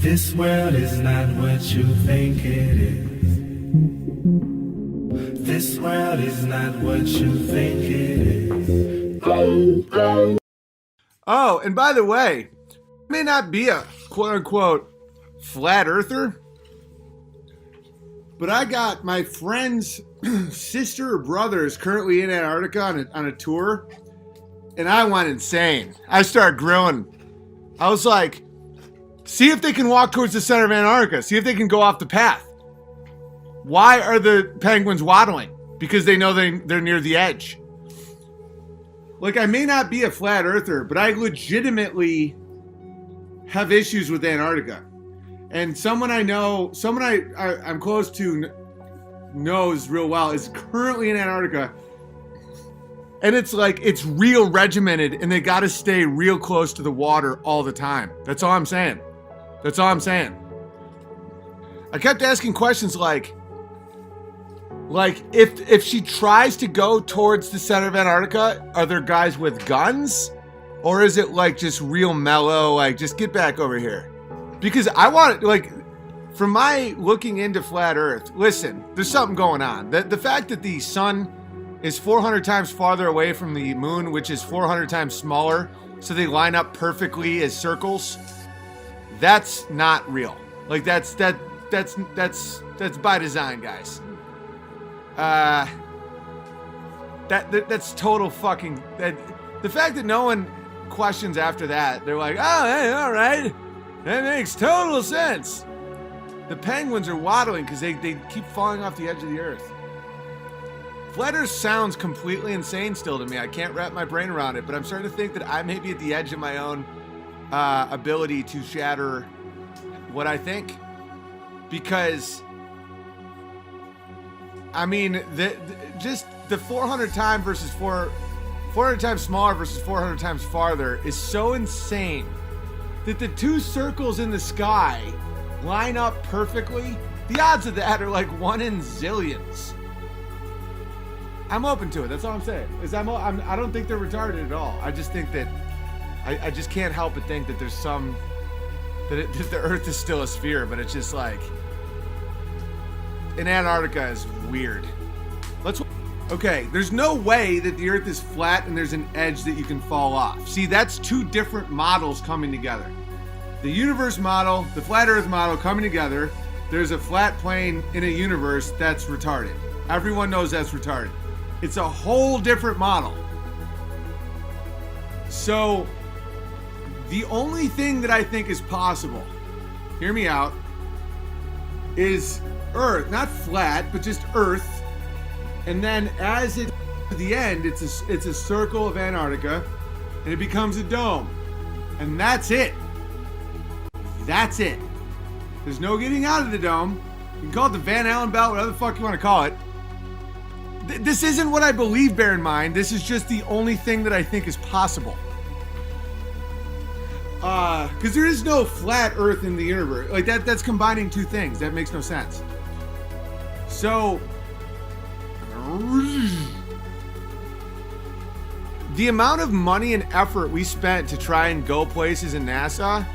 This world is not what you think it is. This world is not what you think it is. Oh, and by the way, I may not be a quote-unquote flat earther, but I got my friend's sister or brother is currently in Antarctica on a tour, and I went insane. I started grilling. I was like, see if they can walk towards the center of Antarctica. See if they can go off the path. Why are the penguins waddling? Because they know they're near the edge. Like, I may not be a flat earther, but I legitimately have issues with Antarctica. And someone I know, I'm close to knows real well is currently in Antarctica. And it's like, it's real regimented and they got to stay real close to the water all the time. That's all I'm saying. That's all I'm saying. I kept asking questions like if she tries to go towards the center of Antarctica, are there guys with guns? Or is it like just real mellow, like just get back over here? Because I want it, like, from my looking into flat Earth, listen, there's something going on. The fact that the sun is 400 times farther away from the moon, which is 400 times smaller, so they line up perfectly as circles, that's not real. Like, that's by design, guys. That's total fucking... the fact that no one questions after that, they're like, oh, hey, all right. That makes total sense. The penguins are waddling because they keep falling off the edge of the earth. Flat Earth sounds completely insane still to me. I can't wrap my brain around it, but I'm starting to think that I may be at the edge of my own ability to shatter what I think. Because, I mean, just the 400 times versus 400 times smaller versus 400 times farther is so insane that the two circles in the sky line up perfectly. The odds of that are like 1 in zillions. I'm open to it. That's all I'm saying. I don't think they're retarded at all. I just think that I just can't help but think that there's some that the Earth is still a sphere, but it's just like in Antarctica is weird. Okay, there's no way that the Earth is flat and there's an edge that you can fall off. See, that's two different models coming together. The universe model, the flat Earth model coming together. There's a flat plane in a universe that's retarded. Everyone knows that's retarded. It's a whole different model. So, the only thing that I think is possible, hear me out, is Earth, not flat, but just Earth. And then as it to the end, it's a circle of Antarctica, and it becomes a dome. And that's it. That's it. There's no getting out of the dome. You can call it the Van Allen belt, whatever the fuck you want to call it. This isn't what I believe, bear in mind. This is just the only thing that I think is possible. Because there is no flat Earth in the universe. Like, that's combining two things. That makes no sense. So, the amount of money and effort we spent to try and go places in NASA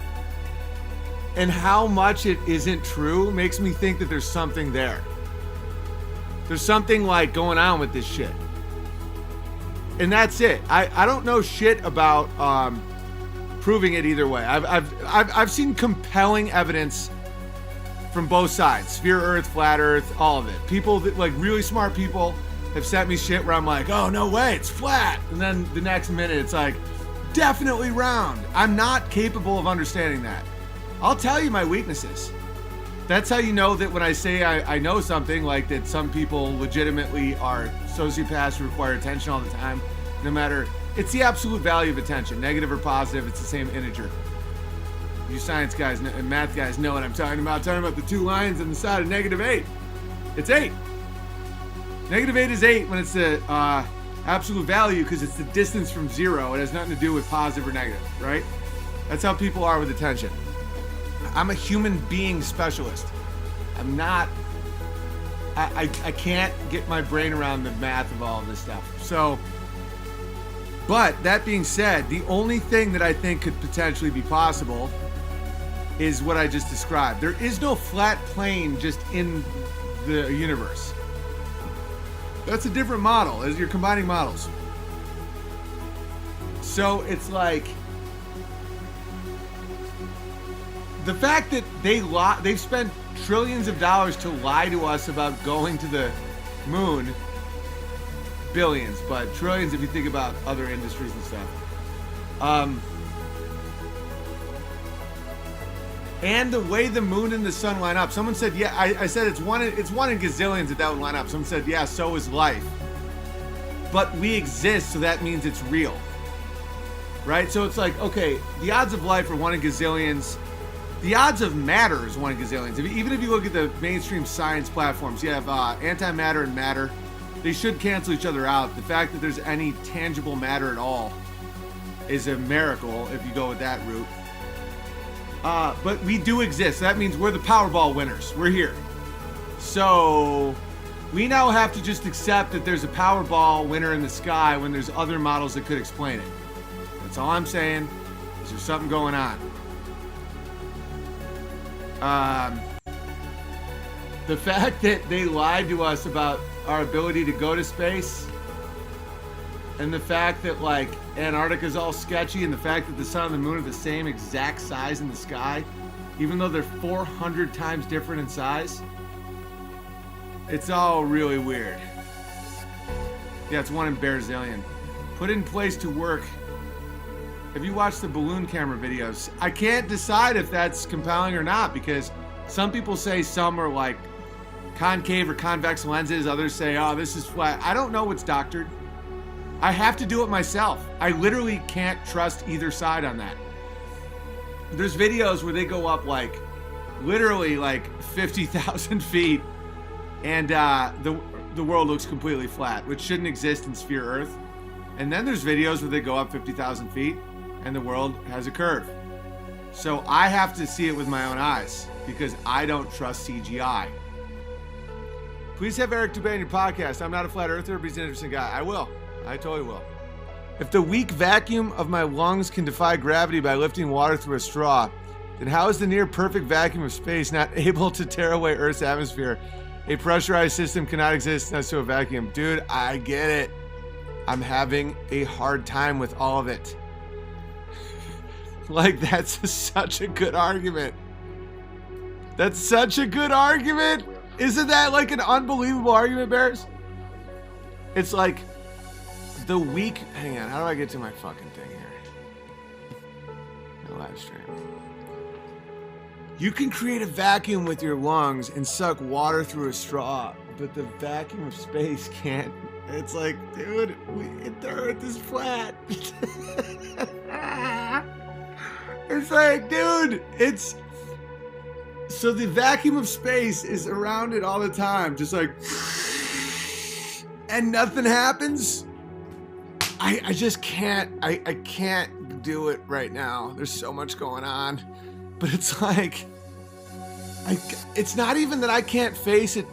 and how much it isn't true makes me think that there's something there. There's something like going on with this shit. And that's it. I don't know shit about proving it either way. I've seen compelling evidence from both sides. Sphere Earth, flat Earth, all of it. People that, like, really smart people have sent me shit where I'm like, oh, no way, it's flat. And then the next minute it's like, definitely round. I'm not capable of understanding that. I'll tell you my weaknesses. That's how you know that when I say I know something, like that some people legitimately are sociopaths who require attention all the time, no matter, it's the absolute value of attention, negative or positive, it's the same integer. You science guys and math guys know what I'm talking about. I'm talking about the two lines on the side of -8. It's 8. -8 is 8 when it's the absolute value because it's the distance from 0. It has nothing to do with positive or negative, right? That's how people are with attention. I'm a human being specialist. I'm not... I can't get my brain around the math of all of this stuff. So, but that being said, the only thing that I think could potentially be possible is what I just described. There is no flat plane just in the universe. That's a different model, as you're combining models. So it's like the fact that they've spent trillions of dollars to lie to us about going to the moon. Billions, but trillions if you think about other industries and stuff. And the way the moon and the sun line up. Someone said, yeah, I said it's one in gazillions that would line up. Someone said, yeah, so is life. But we exist, so that means it's real. Right? So it's like, okay, the odds of life are 1 in gazillions. The odds of matter is 1 in gazillions. Even if you look at the mainstream science platforms, you have antimatter and matter. They should cancel each other out. The fact that there's any tangible matter at all is a miracle if you go with that route. But we do exist. That means we're the Powerball winners. We're here. So we now have to just accept that there's a Powerball winner in the sky when there's other models that could explain it. That's all I'm saying. Is there something going on? The fact that they lied to us about our ability to go to space, and the fact that like Antarctica's all sketchy, and the fact that the sun and the moon are the same exact size in the sky, even though they're 400 times different in size, it's all really weird. Yeah, it's 1 in barzillion. Put in place to work. Have you watched the balloon camera videos? I can't decide if that's compelling or not, because some people say some are like concave or convex lenses. Others say, oh, this is flat. I don't know what's doctored. I have to do it myself. I literally can't trust either side on that. There's videos where they go up like literally like 50,000 feet and the world looks completely flat, which shouldn't exist in sphere Earth. And then there's videos where they go up 50,000 feet and the world has a curve. So I have to see it with my own eyes because I don't trust CGI. Please have Eric Dubay in your podcast. I'm not a flat earther, but he's an interesting guy. I will. I totally will. If the weak vacuum of my lungs can defy gravity by lifting water through a straw, then how is the near perfect vacuum of space not able to tear away Earth's atmosphere? A pressurized system cannot exist next to a vacuum. Dude, I get it. I'm having a hard time with all of it. Like, that's such a good argument. That's such a good argument. Isn't that like an unbelievable argument, Bears? It's like the weak... Hang on, how do I get to my fucking thing here? My live stream. You can create a vacuum with your lungs and suck water through a straw, but the vacuum of space can't. It's like, dude, the Earth is flat. It's like, dude, it's... So the vacuum of space is around it all the time, just like... And nothing happens? I just can't, I can't do it right now. There's so much going on. But it's like... it's not even that I can't face it.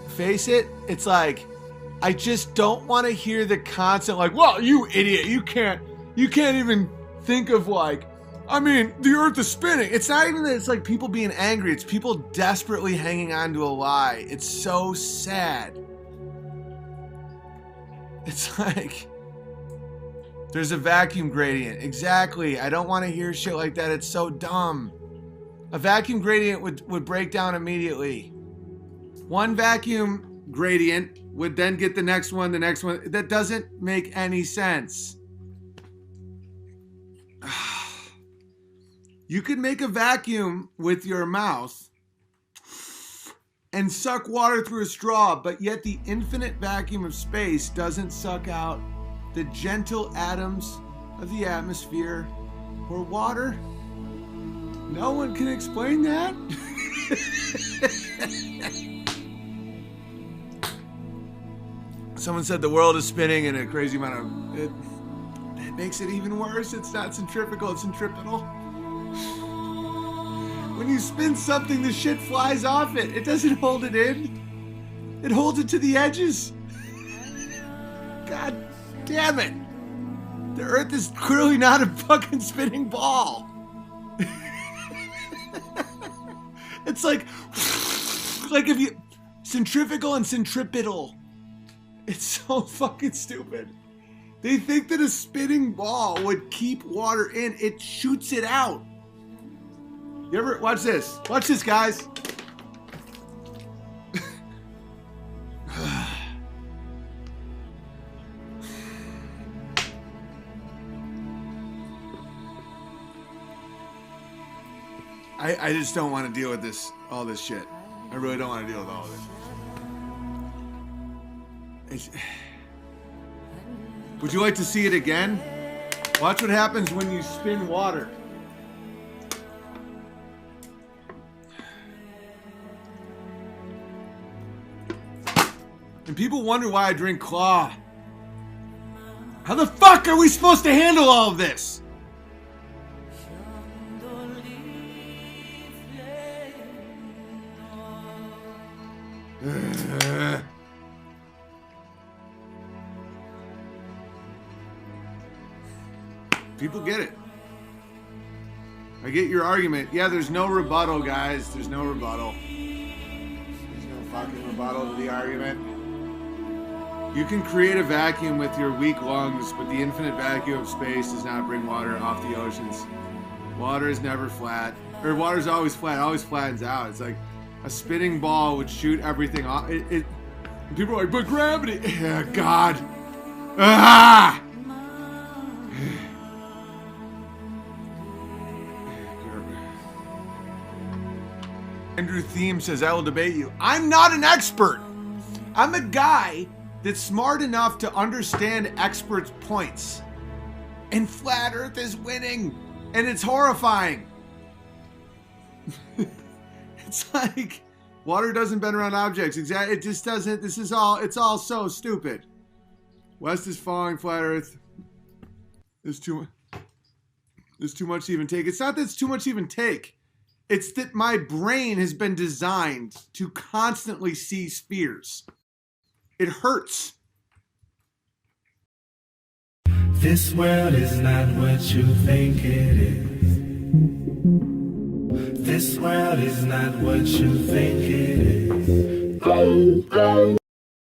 It's like... I just don't want to hear the constant like, well, you idiot, you can't even think of like, I mean, the Earth is spinning. It's not even that it's like people being angry. It's people desperately hanging on to a lie. It's so sad. It's like, there's a vacuum gradient. Exactly. I don't want to hear shit like that. It's so dumb. A vacuum gradient would break down immediately. One vacuum gradient would then get the next one. That doesn't make any sense. You could make a vacuum with your mouth and suck water through a straw, but yet the infinite vacuum of space doesn't suck out the gentle atoms of the atmosphere or water. No one can explain that. Someone said the world is spinning in a crazy amount of... That makes it even worse. It's not centrifugal, it's centripetal. When you spin something, the shit flies off it. It doesn't hold it in. It holds it to the edges. God damn it. The Earth is clearly not a fucking spinning ball. It's like if you centrifugal and centripetal. It's so fucking stupid. They think that a spinning ball would keep water in. It shoots it out. You ever watch this? Watch this, guys. I just don't want to deal with all this shit. I really don't want to deal with all of this. Would you like to see it again? Watch what happens when you spin water. And people wonder why I drink Claw. How the fuck are we supposed to handle all of this? People get it. I get your argument. Yeah, there's no rebuttal, guys. There's no rebuttal. There's no fucking rebuttal to the argument. You can create a vacuum with your weak lungs, but the infinite vacuum of space does not bring water off the oceans. Water is never flat. Or water's always flat. It always flattens out. It's like a spinning ball would shoot everything off. People are like, but gravity. Yeah, God. Ah! Andrew Thiem says, I will debate you. I'm not an expert. I'm a guy that's smart enough to understand experts' points. And Flat Earth is winning. And it's horrifying. It's like water doesn't bend around objects. Exactly. It just doesn't. It's all so stupid. West is falling, Flat Earth. There's too much to even take. It's not that it's too much to even take. It's that my brain has been designed to constantly see spheres. It hurts. This world is not what you think it is. This world is not what you think it is.